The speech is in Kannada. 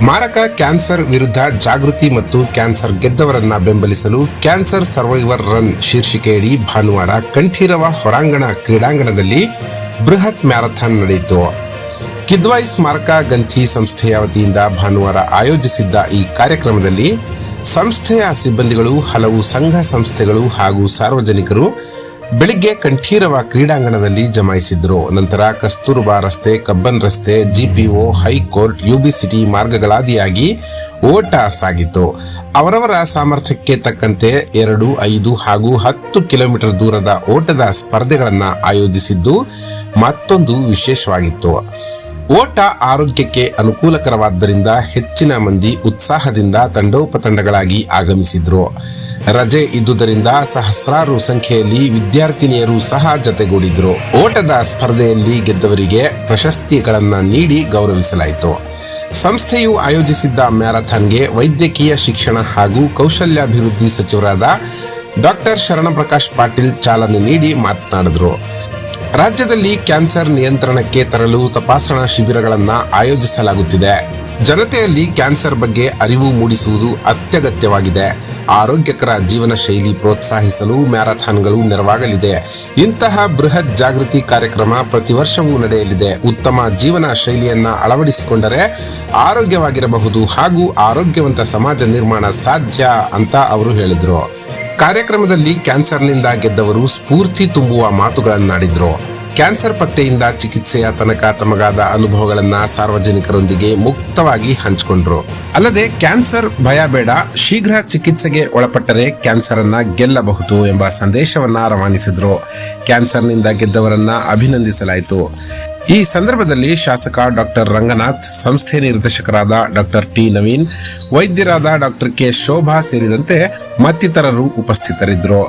ಮಾರಕ ಕ್ಯಾನ್ಸರ್ ವಿರುದ್ಧ ಜಾಗೃತಿ ಮತ್ತು ಕ್ಯಾನ್ಸರ್ ಗೆದ್ದವರನ್ನ ಬೆಂಬಲಿಸಲು ಕ್ಯಾನ್ಸರ್ ಸರ್ವೈವರ್ ರನ್ ಶೀರ್ಷಿಕೆಯಡಿ ಭಾನುವಾರ ಕಂಠೀರವ ಹೊರಾಂಗಣ ಕ್ರೀಡಾಂಗಣದಲ್ಲಿ ಬೃಹತ್ ಮ್ಯಾರಥಾನ್ ನಡೆಯಿತು. ಕಿದ್ವಾಯಿ ಸ್ಮಾರಕ ಗ್ರಂಥಿ ಸಂಸ್ಥೆಯ ವತಿಯಿಂದ ಭಾನುವಾರ ಆಯೋಜಿಸಿದ್ದ ಈ ಕಾರ್ಯಕ್ರಮದಲ್ಲಿ ಸಂಸ್ಥೆಯ ಸಿಬ್ಬಂದಿಗಳು, ಹಲವು ಸಂಘ ಸಂಸ್ಥೆಗಳು ಹಾಗೂ ಸಾರ್ವಜನಿಕರು ಬೆಳಿಗ್ಗೆ ಕಂಠೀರವ ಕ್ರೀಡಾಂಗಣದಲ್ಲಿ ಜಮಾಯಿಸಿದ್ರು. ನಂತರ ಕಸ್ತೂರ್ಬಾ ರಸ್ತೆ, ಕಬ್ಬನ್ ರಸ್ತೆ, ಜಿಪಿಒ, ಹೈಕೋರ್ಟ್, ಯುಬಿ ಸಿಟಿ ಮಾರ್ಗಗಳಾದಿಯಾಗಿ ಓಟ ಸಾಗಿತು. ಅವರವರ ಸಾಮರ್ಥ್ಯಕ್ಕೆ ತಕ್ಕಂತೆ 2, 5 ಹಾಗೂ 10 ಕಿಲೋಮೀಟರ್ ದೂರದ ಓಟದ ಸ್ಪರ್ಧೆಗಳನ್ನು ಆಯೋಜಿಸಿದ್ದು ಮತ್ತೊಂದು ವಿಶೇಷವಾಗಿತ್ತು. ಓಟ ಆರೋಗ್ಯಕ್ಕೆ ಅನುಕೂಲಕರವಾದ್ದರಿಂದ ಹೆಚ್ಚಿನ ಮಂದಿ ಉತ್ಸಾಹದಿಂದ ತಂಡೋಪತಂಡಗಳಾಗಿ ಆಗಮಿಸಿದ್ರು. ರಜೆ ಇದ್ದುದರಿಂದ ಸಹಸ್ರಾರು ಸಂಖ್ಯೆಯಲ್ಲಿ ವಿದ್ಯಾರ್ಥಿನಿಯರು ಸಹ ಜತೆಗೂಡಿದ್ರು. ಓಟದ ಸ್ಪರ್ಧೆಯಲ್ಲಿ ಗೆದ್ದವರಿಗೆ ಪ್ರಶಸ್ತಿಗಳನ್ನು ನೀಡಿ ಗೌರವಿಸಲಾಯಿತು. ಸಂಸ್ಥೆಯು ಆಯೋಜಿಸಿದ್ದ ಮ್ಯಾರಥಾನ್ಗೆ ವೈದ್ಯಕೀಯ ಶಿಕ್ಷಣ ಹಾಗೂ ಕೌಶಲ್ಯಾಭಿವೃದ್ಧಿ ಸಚಿವರಾದ ಡಾಕ್ಟರ್ ಶರಣಪ್ರಕಾಶ್ ಪಾಟೀಲ್ ಚಾಲನೆ ನೀಡಿ ಮಾತನಾಡಿದರು. ರಾಜ್ಯದಲ್ಲಿ ಕ್ಯಾನ್ಸರ್ ನಿಯಂತ್ರಣಕ್ಕೆ ತರಲು ತಪಾಸಣಾ ಶಿಬಿರಗಳನ್ನು ಆಯೋಜಿಸಲಾಗುತ್ತಿದೆ. ಜನತೆಯಲ್ಲಿ ಕ್ಯಾನ್ಸರ್ ಬಗ್ಗೆ ಅರಿವು ಮೂಡಿಸುವುದು ಅತ್ಯಗತ್ಯವಾಗಿದೆ. ಆರೋಗ್ಯಕರ ಜೀವನ ಶೈಲಿ ಪ್ರೋತ್ಸಾಹಿಸಲು ಮ್ಯಾರಥಾನ್ಗಳು ನೆರವಾಗಲಿದೆ. ಇಂತಹ ಬೃಹತ್ ಜಾಗೃತಿ ಕಾರ್ಯಕ್ರಮ ಪ್ರತಿ ವರ್ಷವೂ ನಡೆಯಲಿದೆ. ಉತ್ತಮ ಜೀವನ ಶೈಲಿಯನ್ನ ಅಳವಡಿಸಿಕೊಂಡರೆ ಆರೋಗ್ಯವಾಗಿರಬಹುದು ಹಾಗೂ ಆರೋಗ್ಯವಂತ ಸಮಾಜ ನಿರ್ಮಾಣ ಸಾಧ್ಯ ಅಂತ ಅವರು ಹೇಳಿದರು. ಕಾರ್ಯಕ್ರಮದಲ್ಲಿ ಕ್ಯಾನ್ಸರ್ನಿಂದ ಗೆದ್ದವರು ಸ್ಫೂರ್ತಿ ತುಂಬುವ ಮಾತುಗಳನ್ನಾಡಿದ್ರು. ಕ್ಯಾನ್ಸರ್ ಪತ್ತೆಯಿಂದ ಚಿಕಿತ್ಸೆಯ ತನಕ ತಮಗಾದ ಅನುಭವಗಳನ್ನ ಸಾರ್ವಜನಿಕರೊಂದಿಗೆ ಮುಕ್ತವಾಗಿ ಹಂಚಿಕೊಂಡ್ರು. ಅಲ್ಲದೆ ಕ್ಯಾನ್ಸರ್ ಭಯ ಬೇಡ, ಶೀಘ್ರ ಚಿಕಿತ್ಸೆಗೆ ಒಳಪಟ್ಟರೆ ಕ್ಯಾನ್ಸರ್ ಅನ್ನ ಗೆಲ್ಲಬಹುದು ಎಂಬ ಸಂದೇಶವನ್ನ ರವಾನಿಸಿದ್ರು. ಕ್ಯಾನ್ಸರ್ನಿಂದ ಗೆದ್ದವರನ್ನ ಅಭಿನಂದಿಸಲಾಯಿತು. ಈ ಸಂದರ್ಭದಲ್ಲಿ ಶಾಸಕ ಡಾಕ್ಟರ್ ರಂಗನಾಥ್, ಸಂಸ್ಥೆ ನಿರ್ದೇಶಕರಾದ ಡಾಕ್ಟರ್ ಟಿ ನವೀನ್, ವೈದ್ಯರಾದ ಡಾಕ್ಟರ್ ಕೆ ಶೋಭಾ ಸೇರಿದಂತೆ ಮತ್ತಿತರರು ಉಪಸ್ಥಿತರಿದ್ದರು.